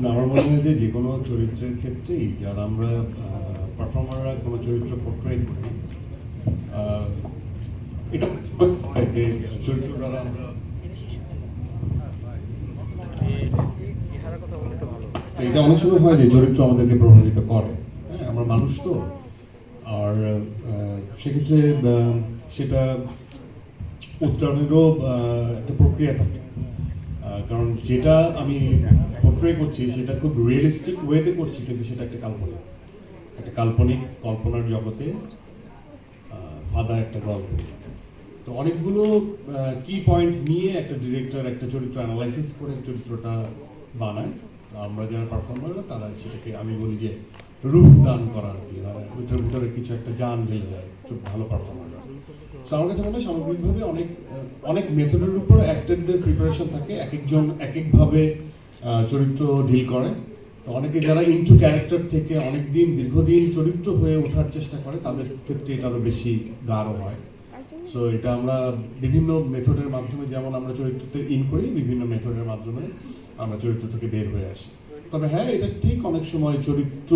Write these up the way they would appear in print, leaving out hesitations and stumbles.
না, আমার মনে হয় যে কোনো চরিত্রের ক্ষেত্রেই যারা আমরা পারফর্মাররা কোনো চরিত্র পোর্ট্রে করি, এটা যে চরিত্র দ্বারা আমরা তো এটা অনেক সময় হয় যে চরিত্র আমাদেরকে প্রভাবিত করে। হ্যাঁ, আমরা মানুষ তো। আর সেক্ষেত্রে সেটা উত্তরণেরও একটা প্রক্রিয়া থাকে। কারণ যেটা আমি পোর্ট্রে করছি সেটা খুব রিয়েলিস্টিক ওয়েতে করছি, কিন্তু সেটা একটা কাল্পনিক কল্পনার জগতে ফাদা একটা গল্প। তো অনেকগুলো কি পয়েন্ট নিয়ে একটা ডিরেক্টর একটা চরিত্র অ্যানালাইসিস করে চরিত্রটা বানায়। আমরা যারা পারফর্মাররা তারা সেটাকে আমি বলি যে রূপ দান করা আর কি, মানে ওইটার ভিতরে কিছু একটা জান ঢেলে যায় খুব ভালো পারফর্মাররা। সো আমার কাছে মনে হয় সামগ্রিকভাবে অনেক মেথডের উপর অ্যাক্টরদের প্রিপারেশন থাকে, এক একজন এক একভাবে চরিত্র ডিল করে। তো অনেকে যারা ইনটু ক্যারেক্টার থেকে অনেকদিন দীর্ঘদিন চরিত্র হয়ে ওঠার চেষ্টা করে তাদের ক্ষেত্রে এটা আরও বেশি গাঢ় হয়। সো এটা আমরা বিভিন্ন মেথডের মাধ্যমে, যেমন আমরা চরিত্রতে ইন করি, বিভিন্ন মেথডের মাধ্যমে আমরা চরিত্র থেকে বের হয়ে আসি। তবে হ্যাঁ, এটা ঠিক অনেক সময় চরিত্র,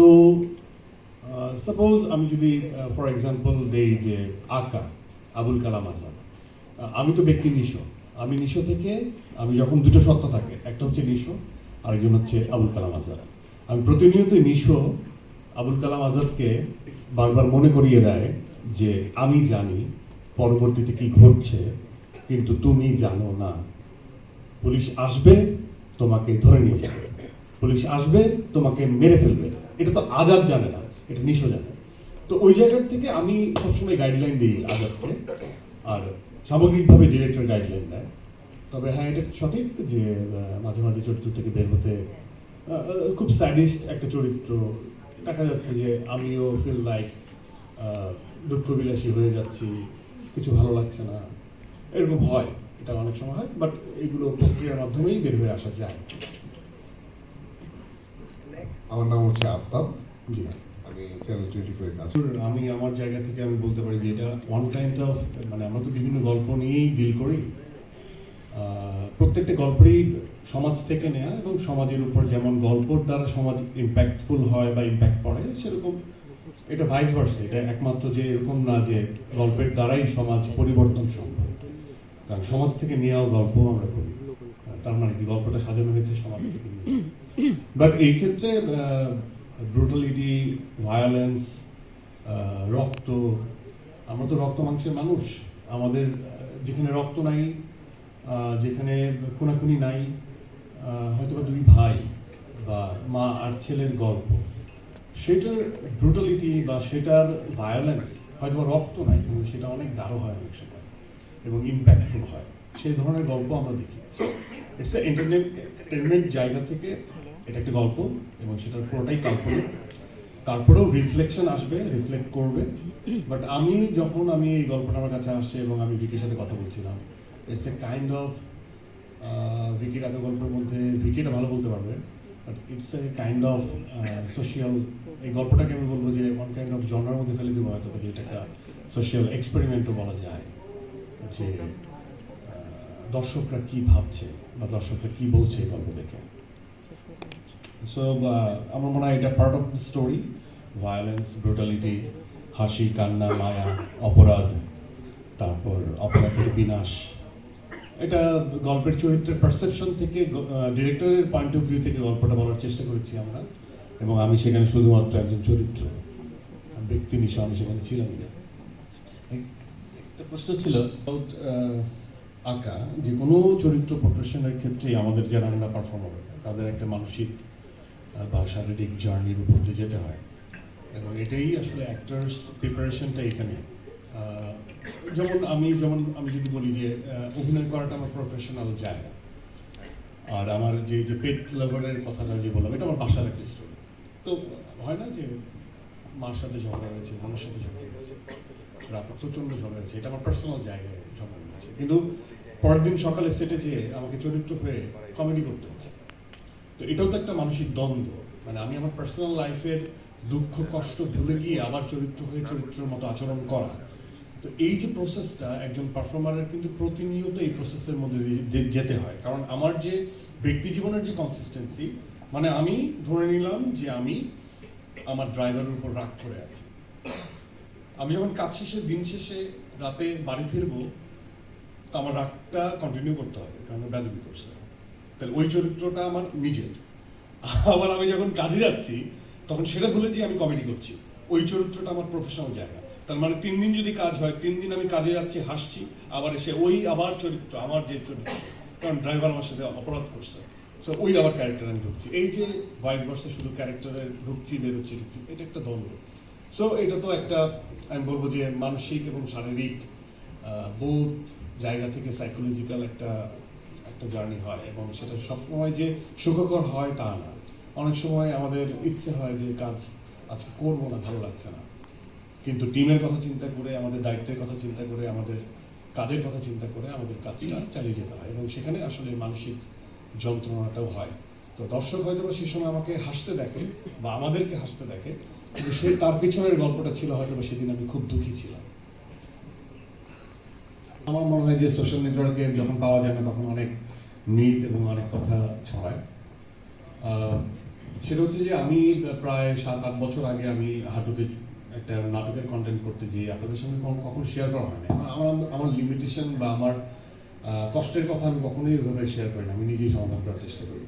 সাপোজ আমি যদি ফর এক্সাম্পল দেই যে আবুল কালাম আজাদ, আমি তো ব্যক্তি নিশো, আমি নিশো থেকে আমি যখন দুটো সত্তা থাকে, একটা হচ্ছে নিশো, আরেকজন হচ্ছে আবুল কালাম আজাদ। আমি প্রতিনিয়ত নিশো আবুল কালাম আজাদকে বারবার মনে করিয়ে দেয় যে আমি জানি পরবর্তীতে কি ঘটছে, কিন্তু তুমি জানো না। পুলিশ আসবে, তোমাকে ধরে নিয়ে যাবে, পুলিশ আসবে, তোমাকে মেরে ফেলবে। এটা তো আজাদ জানে না, এটা নিশো জানে। তো ওই জায়গার থেকে আমি সবসময় গাইডলাইন দিই আজাদকে, আর সামগ্রিকভাবে ডিরেক্টর গাইডলাইন দেয়। তবে হ্যাঁ, এটা সঠিক যে মাঝে মাঝে চরিত্র থেকে বের হতে খুব স্যাডিস্ট একটা চরিত্র দেখা যাচ্ছে যে আমিও ফিল লাইক দুঃখবিলাসী হয়ে যাচ্ছি, কিছু ভালো লাগছে না, এরকম হয়। এটা অনেক সময় হয়, বাট এগুলো প্রক্রিয়ার মাধ্যমেই বের হয়ে আসা যায়। আমার নাম হচ্ছে আফতাব, জি, আমি চ্যানেল 24 কাজ। আমি আমার জায়গা থেকে আমি বলতে পারি যে এটা ওয়ান কাইন্ড অফ, মানে আমরা তো বিভিন্ন গল্প নিয়েই ডিল করি। প্রত্যেকটা গল্পেরই সমাজ থেকে নেয়া, এবং সমাজের উপর যেমন গল্পর দ্বারা সমাজ ইম্প্যাক্টফুল হয় বা ইম্প্যাক্ট পড়ে, সেরকম এটা ভাইস ভার্সা। এটা একমাত্র যে এরকম না যে গল্পের দ্বারাই সমাজ পরিবর্তন সম্ভব, কারণ সমাজ থেকে নেওয়াও গল্প আমরা করি। তার মানে কি গল্পটা সাজানো হয়েছে সমাজ থেকে নিয়ে। বাট এই ক্ষেত্রে ব্রুটালিটি, ভায়োলেন্স, রক্ত, আমরা তো রক্ত মাংসের মানুষ। আমাদের যেখানে রক্ত নাই, যেখানে খুনাখুনি নাই, হয়তোবা দুই ভাই বা মা আর ছেলের গল্প, সেটার ব্রুটালিটি বা সেটার ভায়োলেন্স, হয়তোবা রক্ত নাই কিন্তু সেটা অনেক গাঢ় হয় অনেক সময় এবং ইম্প্যাক্টফুল হয়। সেই ধরনের গল্প আমরা দেখি। সো ইটস এ এন্টারটেনমেন্ট জায়গা থেকে এটা একটা গল্প, এবং সেটার পুরোটাই কাল্পনিক। তারপরেও রিফ্লেকশন আসবে, রিফ্লেক্ট করবে। বাট যখন এই গল্পটা আমার কাছে আসে এবং আমি ভিকির সাথে কথা বলছিলাম, ইটস এ কাইন্ড অফ, ভিকির এত গল্পের মধ্যে ভিকিটা ভালো বলতে পারবে, but it's a kind of social, এই গল্পটাকে আমি বলবো যে ওয়ান কাইন্ড অফ জনরার মধ্যে ফেলে দেবো হয়তো, যে এটা একটা সোশিয়াল এক্সপেরিমেন্টও বলা যায়, যে দর্শকরা কি ভাবছে বা দর্শকরা কি বলছে এই গল্প দেখে। সো আমার মনে হয় এটা part of the story. Violence, brutality, হাসি, কান্না, মায়া, অপরাধ, তারপর অপরাধের বিনাশ, এটা গল্পের চরিত্রের পারসেপশন থেকে, ডিরেক্টরের পয়েন্ট অফ ভিউ থেকে গল্পটা বলার চেষ্টা করেছি আমরা। এবং আমি সেখানে শুধুমাত্র একজন চরিত্র, ব্যক্তি নিশো, আমি সেখানে ছিলামই না। একটা প্রশ্ন ছিল যে কোনো চরিত্র প্রফেশনের ক্ষেত্রে আমাদের যারা আমরা পারফর্মার, তাদের একটা মানসিক বা শারীরিক জার্নির উপর দিয়ে যেতে হয়, এবং এটাই আসলে অ্যাক্টার্স প্রিপারেশনটা এখানে। যেমন আমি যদি বলি যে অভিনয় করাটা আমার প্রফেশনাল জায়গা, আর আমার যে পেট লাভারের কথাটা যে বললাম, এটা আমার বাসার একটা স্টোরি। তো হয় না যে মার সাথে ঝগড়া হয়েছে, বোনের সাথে ঝগড়া হয়েছে, রাতে প্রচণ্ড ঝগড়া হয়েছে, এটা আমার পার্সোনাল জায়গায় ঝগড়া হয়েছে, কিন্তু পরের দিন সকালে সেটে যেয়ে আমাকে চরিত্র হয়ে কমেডি করতে হচ্ছে। তো এটাও তো একটা মানসিক দ্বন্দ্ব, মানে আমি আমার পার্সোনাল লাইফের দুঃখ কষ্ট ভুলে গিয়ে আবার চরিত্র হয়ে চরিত্রের মতো আচরণ করা। তো এই যে প্রসেসটা একজন পারফর্মারের কিন্তু প্রতিনিয়ত এই প্রসেসের মধ্যে যেতে হয়, কারণ আমার যে ব্যক্তি জীবনের যে কনসিস্টেন্সি মানে আমি ধরে নিলাম যে আমি আমার ড্রাইভারের উপর রাগ করে আছি। আমি যখন কাজ শেষে দিন শেষে রাতে বাড়ি ফিরবো, তো আমার রাগটা কন্টিনিউ করতে হবে, কারণ বেদবি করছে। তাহলে ওই চরিত্রটা আমার নিজের। আবার আমি যখন কাজে যাচ্ছি তখন সেটা ভুলে যে আমি কমেডি করছি, ওই চরিত্রটা আমার প্রফেশনাল জায়গা। তার মানে 3 দিন যদি কাজ হয়, 3 দিন আমি কাজে যাচ্ছি হাসছি, আবার এসে ওই আবার চরিত্র, আমার যে চরিত্র, কারণ ড্রাইভার আমার সাথে অপরাধ করছে, সো ওই আবার ক্যারেক্টার আমি ঢুকছি। এই যে ভাইস ভার্সা, শুধু ক্যারেক্টারের ঢুকছি বেরোচ্ছি, এটা একটা দ্বন্দ্ব। সো এটা তো একটা, আমি বলবো যে মানসিক এবং শারীরিক বোধ জায়গা থেকে সাইকোলজিক্যাল একটা একটা জার্নি হয়, এবং সেটা সবসময় যে সুখকর হয় তা না। অনেক সময় আমাদের ইচ্ছে হয় যে কাজ আজকে করবো না, ভালো লাগছে না, কিন্তু টিমের কথা চিন্তা করে, আমাদের দায়িত্বের কথা চিন্তা করে, আমাদের কাজের কথা চিন্তা করে আমাদের কাজটা চালিয়ে যেতে হয়, এবং সেখানে আসলে মানসিক যন্ত্রণাটাও হয়। তো দর্শক হয়তো বা সেই সময় আমাকে হাসতে দেখে বা আমাদেরকে হাসতে দেখে, কিন্তু সে তার পিছনের গল্পটা ছিল হয়তো বা সেদিন আমি খুব দুঃখী ছিলাম। আমার মনে হয় যে সোশ্যাল নেটওয়ার্কে যখন পাওয়া যায় না তখন অনেক মিথ এবং অনেক কথা ছড়ায়। সেটা হচ্ছে যে আমি প্রায় 7-8 বছর আগে আমি হাঁটুতে একটা নাটকের কন্টেন্ট করতে যেয়ে আপনাদের সঙ্গে কখনো শেয়ার করা হয়নি। আমার লিমিটেশন বা আমার কষ্টের কথা আমি কখনোই ওইভাবে শেয়ার করি না, আমি নিজেই সমাধান করার চেষ্টা করি।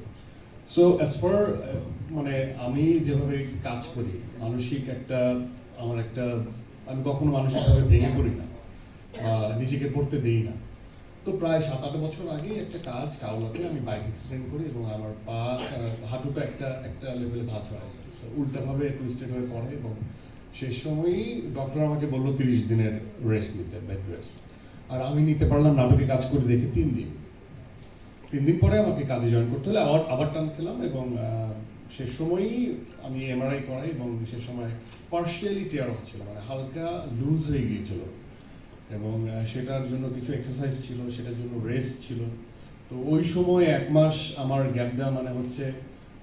সো অ্যাজ ফার মানে আমি যেভাবে কাজ করি, মানসিক একটা আমার একটা, আমি কখনো মানসিকভাবে ভেঙে পড়ি না, নিজেকে পড়তে দিই না। তো প্রায় 7-8 বছর আগে একটা কাজ কাউলাতে আমি বাইক অ্যাক্সিডেন্ট করি, এবং আমার পা হাঁটুতে একটা লেভেলে ভাঁজ হয়, উল্টাভাবে টুইস্টেড হয়ে পড়ে, এবং সেই সময়ই ডক্টর আমাকে বললো 30 দিনের রেস্ট নিতে, বেড রেস্ট। আর আমি নিতে পারলাম নাটকে কাজ করে দেখে 3 দিন। 3 দিন পরে আমাকে কাজে জয়েন করতে হলে আবার টান খেলাম, এবং সে সময়ই আমি এমআরআই করাই, এবং সে সময় পার্শিয়ালি টেয়ার অফ ছিল, মানে হালকা লুজ হয়ে গিয়েছিল, এবং সেটার জন্য কিছু এক্সারসাইজ ছিল, সেটার জন্য রেস্ট ছিল। তো ওই সময় 1 মাস আমার গ্যাপ দেওয়া মানে হচ্ছে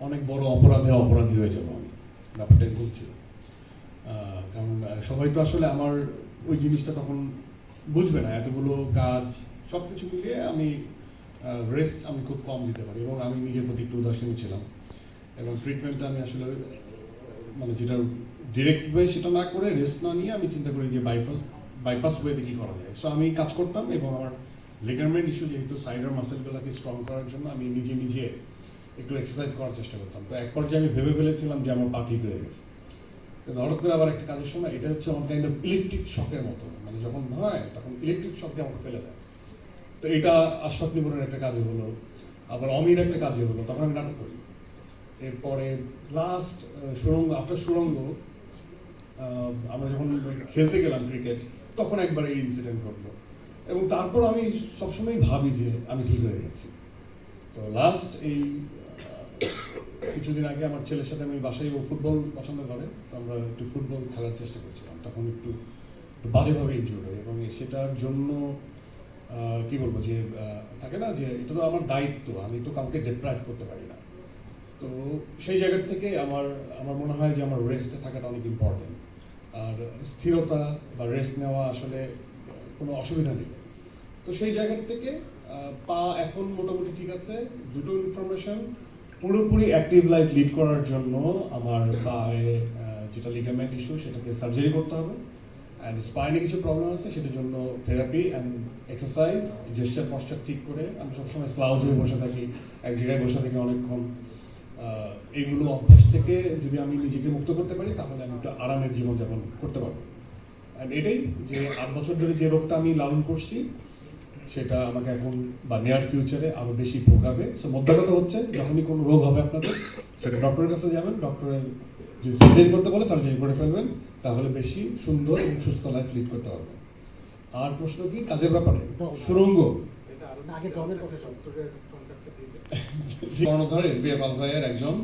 অনেক বড় অপরাধী হয়ে যাবো আমি, ব্যাপারটা এরকম ছিল। কারণ সবাই তো আসলে আমার ওই জিনিসটা তখন বুঝবে না, এতগুলো কাজ সব কিছু মিলিয়ে আমি রেস্ট আমি খুব কম দিতে পারি, এবং আমি নিজের প্রতি একটু উদাসীন ছিলাম, এবং ট্রিটমেন্টটা আমি আসলে মানে যেটা ডিরেক্ট ওয়ে সেটা না করে, রেস্ট না নিয়ে আমি চিন্তা করি যে বাইপাস ওয়েতে কী করা যায়। সো আমি কাজ করতাম, এবং আমার লিগারমেন্ট ইস্যু যেহেতু, সাইডার মাসেলগুলোকে স্ট্রং করার জন্য আমি নিজে একটু এক্সারসাইজ করার চেষ্টা করতাম। তো এক পর্যায়ে আমি ভেবে ফেলেছিলাম যে আমার পা ঠিক হয়ে গেছে। কিন্তু হঠাৎ করে আবার একটা কাজের সময়, এটা হচ্ছে আমার কাইন্ড অফ ইলেকট্রিক শকের মতো, মানে যখন হয় তখন ইলেকট্রিক শক দিয়ে আমাকে ফেলে দেয়। তো এটা আশফাক নিপুণের একটা কাজে হলো, আবার অমির একটা কাজে হলো, তখন আমি নাটক করি। এরপরে লাস্ট আফটার সুরঙ্গ আমরা যখন খেলতে গেলাম ক্রিকেট, তখন একবার এই ইনসিডেন্ট ঘটলো, এবং তারপর আমি সবসময় ভাবি যে আমি ঠিক হয়ে গেছি। তো লাস্ট এই কিছুদিন আগে আমার ছেলের সাথে আমি বাসায়, ও ফুটবল পছন্দ করে, তো আমরা একটু ফুটবল খেলার চেষ্টা করছিলাম, তখন একটু বাজেভাবে ইনজুর্ড হয়, এবং সেটার জন্য কি বলবো যে থাকে না যে এটা তো আমার দায়িত্ব, আমি তো কাউকে ডিপ্রাইভ করতে পারি না। তো সেই জায়গা থেকে আমার মনে হয় যে আমার রেস্টে থাকাটা অনেক ইম্পর্টেন্ট, আর স্থিরতা বা রেস্ট নেওয়া আসলে কোনো অসুবিধা নেই। তো সেই জায়গা থেকে পা এখন মোটামুটি ঠিক আছে। দুটো ইনফরমেশন, পুরোপুরি অ্যাক্টিভ লাইফ লিড করার জন্য আমার পায়ে যেটা লিগামেন্ট ইস্যু, সেটাকে সার্জারি করতে হবে, অ্যান্ড স্পাইনে কিছু প্রবলেম আছে, সেটার জন্য therapy and exercise, gesture posture ঠিক করে। আমি সবসময় স্লাউজ হয়ে বসে থাকি, এক জায়গায় বসে থাকি অনেকক্ষণ। এইগুলো অভ্যাস থেকে যদি আমি নিজেকে মুক্ত করতে পারি, তাহলে আমি একটু আরামের জীবনযাপন করতে পারবো। অ্যান্ড এটাই যে 8 বছর ধরে যে রোগটা আমি লালন করছি, সেটা আমাকে এখন বা নিয়ার ফিউচারে আরও বেশি ভোগাবে। সো মোদ্দা কথা হচ্ছে, যখনই কোনো রোগ হবে আপনাদের, সেটা ডক্টরের কাছে যাবেন, ডক্টরের যদি সার্জারি করতে বলে সার্জারি করে ফেলবেন, তাহলে বেশি সুন্দর এবং সুস্থ লাইফ লিড করতে পারবেন। আর প্রশ্ন কি কাজের ব্যাপারে? সুরঙ্গ কর্ণধার এসবিএফ আলভাইয়ের একজন,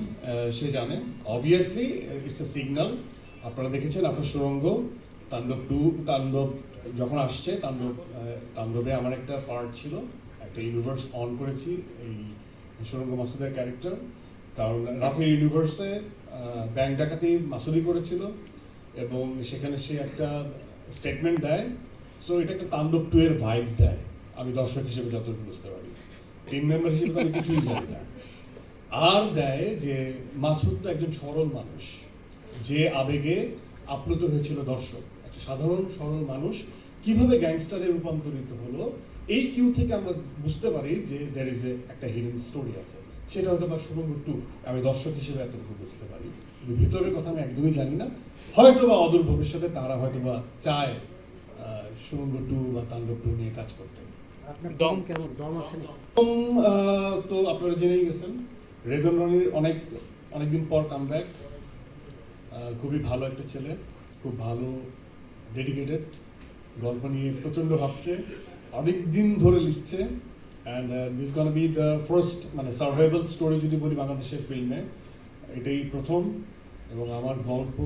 সে জানে অবভিয়াসলি ইটস এ সিগন্যাল। আপনারা দেখেছেন আপনার সুরঙ্গ, তাণ্ডব যখন আসছে, তাণ্ডবে আমার একটা পার্ট ছিল, একটা ইউনিভার্স অন করেছি এই সুরঙ্গ মাসুদের ক্যারেক্টার। কারণ রাফের ইউনিভার্সে ব্যাংক ডাকাতি মাসুদি করেছিল, এবং সেখানে সে একটা স্টেটমেন্ট দেয়। সো এটা একটা তাণ্ডব 2 এর ভাইব দেয়, আমি দর্শক হিসেবে যতটুকু বুঝতে পারি। টিম মেম্বার হিসেবে আমি কিছুই জানি না। আর দেয় যে মাসুদ তো একজন সরল মানুষ, যে আবেগে আপ্লুত হয়েছিল দর্শক, একটা সাধারণ সরল মানুষ কিভাবে গ্যাংস্টারে রূপান্তরিত হলো, এই কিউ থেকে আমরা বুঝতে পারি যে দ্যার ইজ একটা হিডেন স্টোরি আছে। সেটা হয়তো বা সুরঙ্গ 2 আমি দর্শক হিসেবে এতটুকু বুঝতে পারি, কিন্তু ভিতরের কথা আমি একদমই জানি না। হয়তো বা অদূর ভবিষ্যতে তারা হয়তো বা চায় সুরঙ্গ 2 বা তাণ্ডব 2 নিয়ে কাজ করতে। আপনার দম কেমন, দম আছে নাকি? তো আপনারা জেনেই গেছেন রেদন রনির অনেকদিন পর কামব্যাক। খুবই ভালো একটা ছেলে, খুব ভালো ডেডিকেটেড, গল্প নিয়ে প্রচণ্ড ভাবছে, অনেক দিন ধরে লিখছে। And this gone B the first মানে সার্ভাইভাল স্টোরি যদি বলি বাংলাদেশের ফিল্মে, এটাই প্রথম। এবং আমার গল্প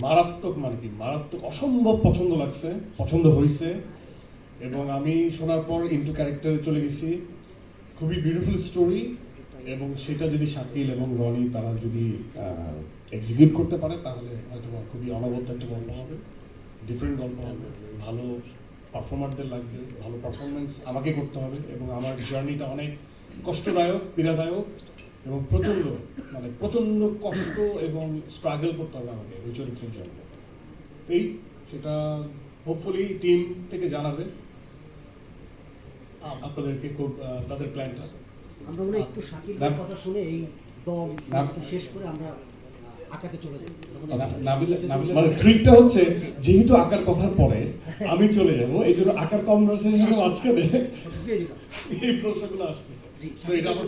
মারাত্মক, মানে কি মারাত্মক, অসম্ভব পছন্দ হয়েছে। এবং আমি শোনার পর ইনটু ক্যারেক্টারে চলে গেছি। খুবই বিউটিফুল স্টোরি, এবং সেটা যদি শাকিল এবং রনি তারা যদি এক্সিকিউট করতে পারে তাহলে হয়তো খুবই অনবদ্য একটা গল্প হবে, ডিফারেন্ট গল্প হবে, ভালো পারফর্মারদের লাগবে, ভালো পারফরমেন্স আমাকে করতে হবে। এবং আমার জার্নিটা অনেক কষ্টদায়ক, পীড়াদায়ক, এবং প্রচণ্ড কষ্ট এবং স্ট্রাগল করতে হবে আমাকে ওই চরিত্রের জন্য। সেটা হোপফুলি টিম থেকে জানাবে আপনাদেরকে খুব তাদের প্ল্যানটা। আমরা মনে হয় একটু শাকিল ভাইয়ের কথা শুনে এই দম একটু শেষ করে আমরা আঁকাতে চলে যাই। মানে ট্রিকটা হচ্ছে যেহেতু আঁকার কথার পরে আমি চলে যাব, এই জন্য আঁকার কনভারসেশনের মাঝখানে এই প্রশ্নগুলো আসতেছে। তো এটা আমার